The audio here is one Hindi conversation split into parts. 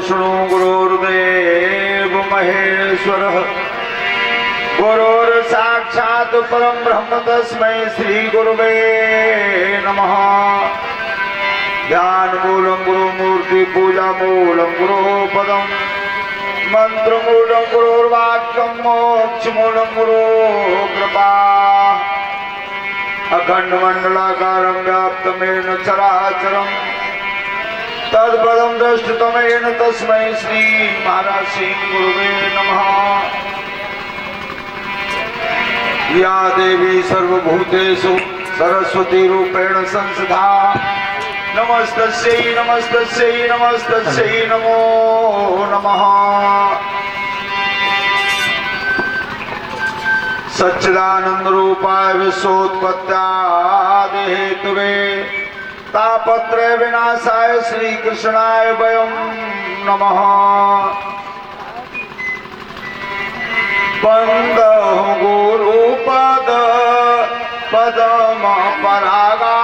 गुरुर्विष्णु गुरुर्देव महेश्वरः गुरुर्साक्षात् परं ब्रह्म तस्मै श्री गुरुवे नमः। ध्यान मूलम गुरुमूर्ति पूजा मूलम गुरुपदम मंत्र मूलम गुरुर्वाक्यम मोक्ष मूलम गुरु कृपा। अखंड मंडलाकारं व्याप्तमेन चराचरं तत्पदं दृष्टतमेन तस्मै श्री महाराज श्री गुरुवे नमः। या देवी सर्वभूतेषु सरस्वती रूपेण संस्थिता नमस्तस्यै नमस्तस्यै नमस्तस्यै नमो नमः। सच्चिदानंद रूपाय विश्वोत्पत्त्यादि हेतवे तापत्रय विनाशाय श्री कृष्णाय वयं नमः। वंदे गुरुपद पदम परागा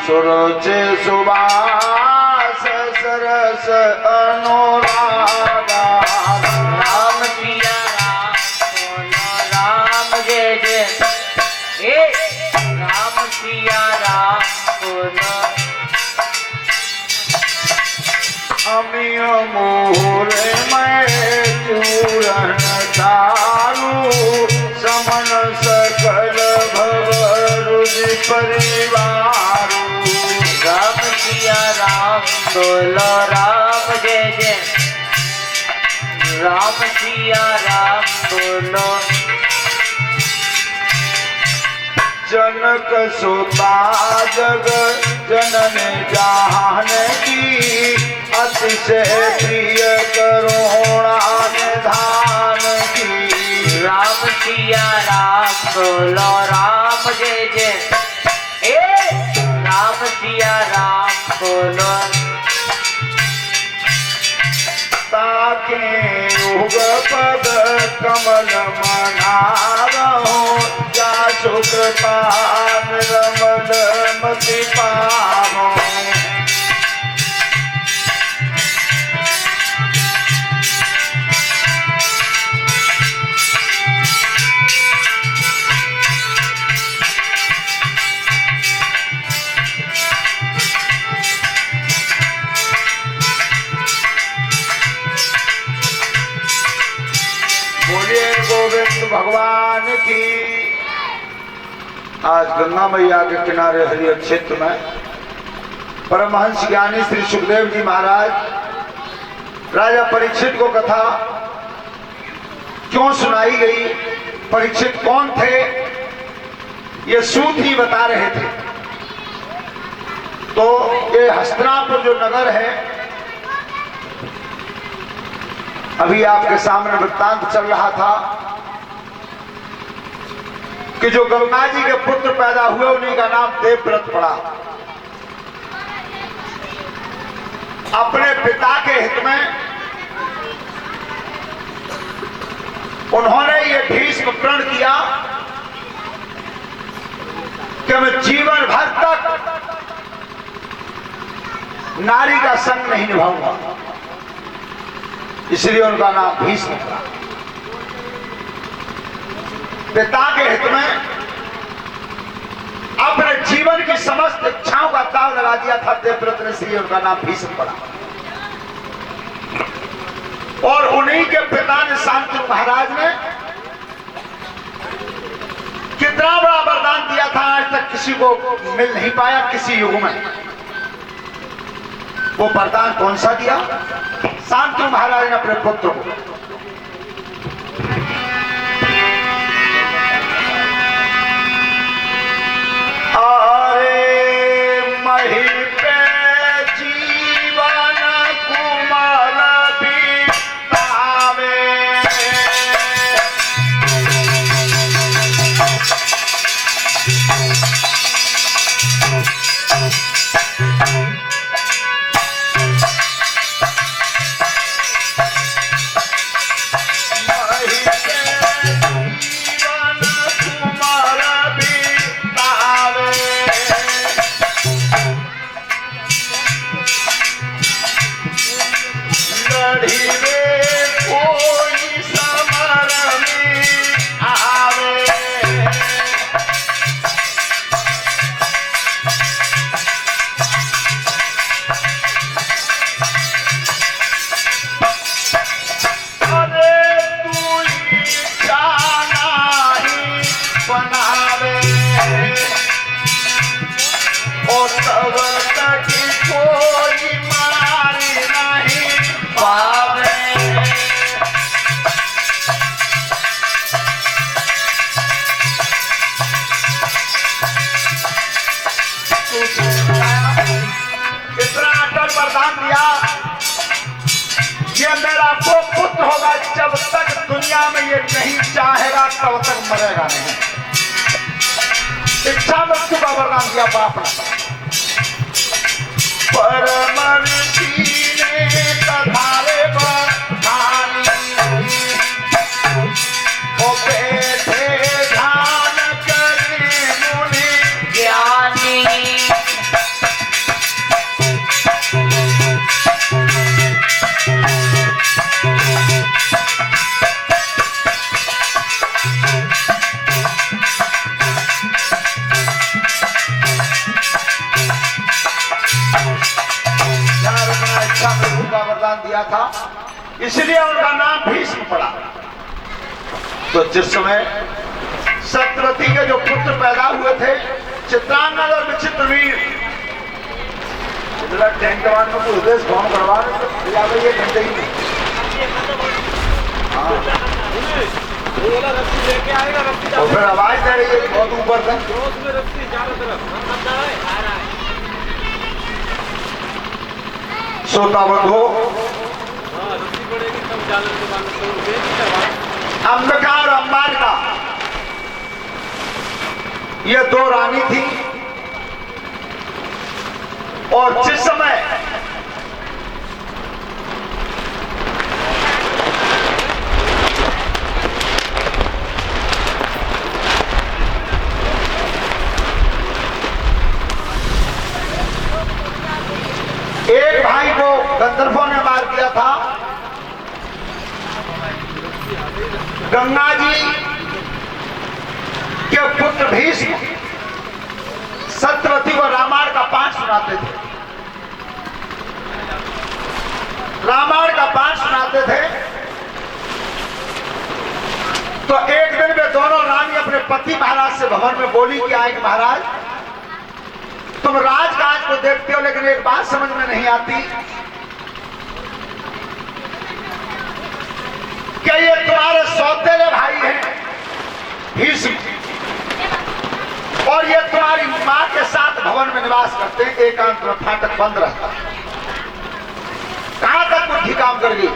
सुरुचि सुबास सरस अनुरागा। राम सिया राम बोलो राम जय जय हे राम सिया राम बोलो। अमिय मोरे मैं चूरण तारू समन सकल भव रुचि परिवार। राम सिया राम बोलो राम जय जय राम सिया राम बोलो। जनक सुता जग जननी जानकी अतिशय प्रिय करुणा निधान की। राम सिया राम बोलो राम जय जय हे राम सिया राम बोलो। ताके युग पद कमल मनावो जा सुकृपा निर्मल मति पावो। गोविंद भगवान की। आज गंगा मैया के किनारे हरियर क्षेत्र में परमहंस ज्ञानी श्री सुखदेव जी महाराज राजा परीक्षित को कथा क्यों सुनाई गई, परीक्षित कौन थे, ये सूत ही बता रहे थे। तो ये हस्तिनापुर जो नगर है, अभी आपके सामने वृत्तांत चल रहा था कि जो गंगा जी के पुत्र पैदा हुए उन्हीं का नाम देवव्रत पड़ा। अपने पिता के हित में उन्होंने ये भीष्म प्रण किया कि मैं जीवन भर तक नारी का संग नहीं निभाऊंगा, इसलिए उनका नाम भीष्म पड़ा। पिता के हित में अपने जीवन की समस्त इच्छाओं का दाव लगा दिया था देवव्रत ने, इसलिए उनका नाम भीष्म पड़ा। और उन्हीं के पिता ने शांतनु महाराज ने कितना बड़ा वरदान दिया था, आज तक किसी को मिल नहीं पाया किसी युग में। वो वरदान कौन सा दिया? शांतनु महाराज ने अपने पुत्र को तब तक कोई मारी नहीं पावे। इतना अटल वरदान दिया, ये मेरा वो पुत्र होगा, जब तक दुनिया में ये नहीं चाहेगा तब तक मरेगा नहीं। इच्छा मृत्यु का वरदान दिया बाप ने। परमर्षि ने तधारे बखानी, ओ बैठे ध्यान करे मुनि ज्ञानी। इच्छा मृत्यु का वरदान दिया था, इसलिए उनका नाम भीष्म पड़ा। तो जिस समय सत्यवती के जो पुत्र पैदा हुए थे, चित्रांगद और विचित्रवीर, टेंटवान में कोई उद्देश्य फोन करवा रहे या भाई ये घंटे ही नहीं। हाँ। और फिर आवाज दे रही है बहुत ऊपर तक। श्रोता बंधु, अंबिका और अंबालिका ये दो रानी थी, और जिस समय एक भाई को गंधर्वों ने मार दिया था, गंगा जी के पुत्र भीष्म सत्यवती को रामायण का पाठ सुनाते थे। रामायण का पाठ सुनाते थे तो एक दिन में दोनों रानी अपने पति महाराज से भवन में बोली कि आए कि महाराज, तुम राजकाज को देखते हो लेकिन एक बात समझ में नहीं आती, क्या ये तुम्हारे सौतेले भाई हैं भीष्म, और ये तुम्हारी मां के साथ भवन में निवास करते हैं, एकांत में फाटक बंद रहता है, कहां तक बुद्धि काम कर गई?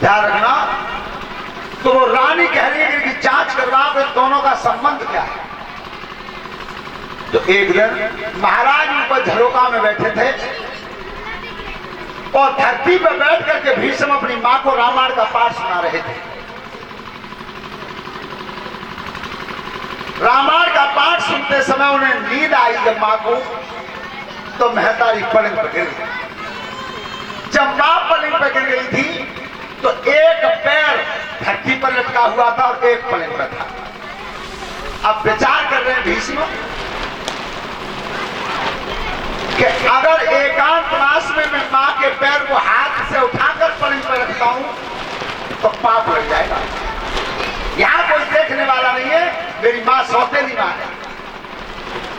ध्यान रखना। तो वो रानी कह रही है कि जांच करवाओ कि दोनों का संबंध क्या है। तो एक दिन महाराज ऊपर झरोका में बैठे थे और धरती पर बैठ करके भीष्म अपनी मां को रामायण का पाठ सुना रहे थे। रामायण का पाठ सुनते समय उन्हें नींद आई जब मां को, तो महतारी पलंग पर गिर गई। जब मां पलंग पर गिर गई थी तो एक पैर धरती पर लटका हुआ था और एक पलंग पर था। अब विचार कर रहे हैं भीष्म कि अगर एकांत मास में मैं मां के पैर को हाथ से उठाकर पलंग पर रखता हूं तो पाप लग जाएगा। यहां कोई देखने वाला नहीं है, मेरी मां सौतेली मां है।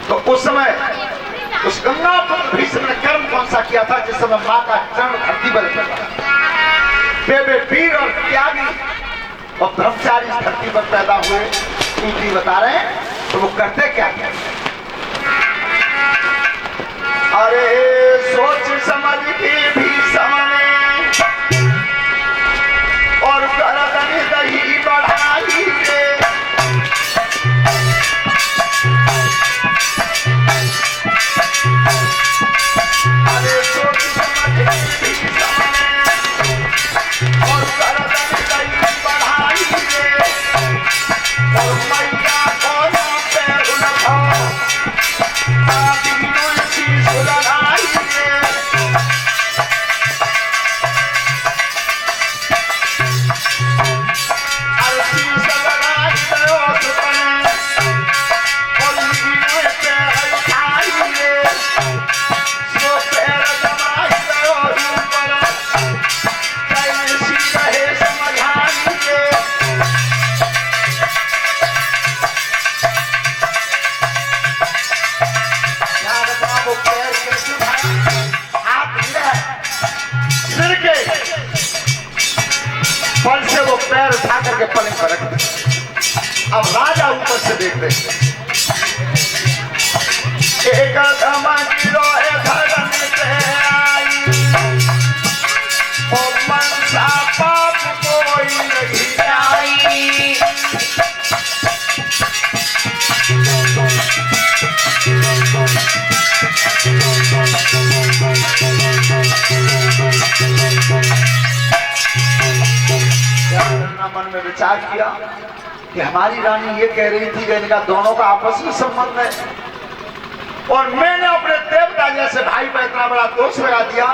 तो उस समय उस गंगा पुत्र भीष्म ने कर्म कौन सा किया था जिस समय मां का चरण धरती पर लगा? वे वीर और त्यागी और ब्रह्मचारी इस धरती पर पैदा हुए, उनकी बता रहे हैं। तो वो करते क्या क्या? अरे सोच समझ के भी समझे और गर्दन दही बढ़ाई रे, अरे सोच समझ के भी समझे और गर्दन दही बढ़ाई रे, और मैया को ना पैर उठाओ पैर कैसे उठाया, हाथ गिरा सिर के पल से वो पैर उठा करके पलंग पर रख दिया। अब राजा ऊपर से देख रहे एक धमा गिरो धरन से आई, ओ मनसा पाप कोई नहीं आई। मन में विचार किया कि हमारी रानी ये कह रही थी कि इनका दोनों का आपस में संबंध है, और मैंने अपने देवता जैसे भाई पर इतना बड़ा दोष लगा दिया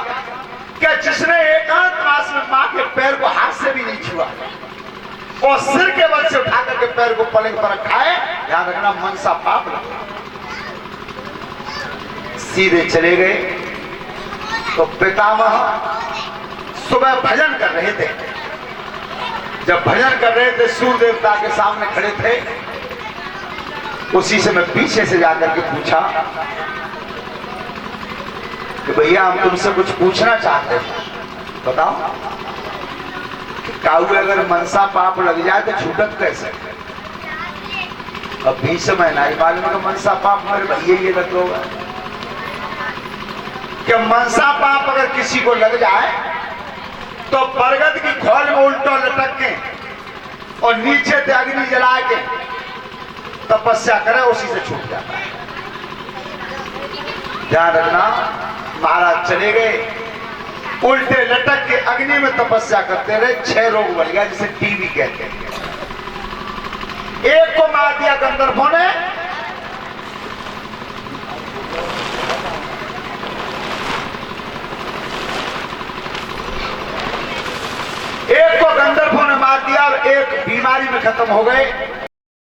कि जिसने एकांत मास में मां के पैर को हाथ से भी नहीं छुआ और सिर के बल से उठा करके पैर को पलंग पर रखा है, ध्यान रखना मनसा पाप लगा। सीधे चले गए तो पितामह सुबह भजन कर रहे थे। जब भजन कर रहे थे सूर्य देवता के सामने खड़े थे, उसी से मैं पीछे से जाकर के पूछा कि भैया हम तुमसे कुछ पूछना चाहते हैं, बताओ कि काऊ अगर मनसा पाप लग जाए तो छूटत कैसे। अब भी समय नहीं मालूम कि मनसा पाप मेरे भैया ये लग होगा कि मनसा पाप अगर किसी को लग जाए तो बरगद की खोल में उल्टो लटक के और नीचे से अग्नि जला के तपस्या करे, उसी से छूट जाता है। ध्यान रखना, महाराज चले गए, उल्टे लटक के अग्नि में तपस्या करते रहे, 6 रोग बन गया जिसे टीबी कहते हैं। एक को मार दिया गंधर्वों ने, एक को गंधर्वों ने मार दिया और एक बीमारी में खत्म हो गए।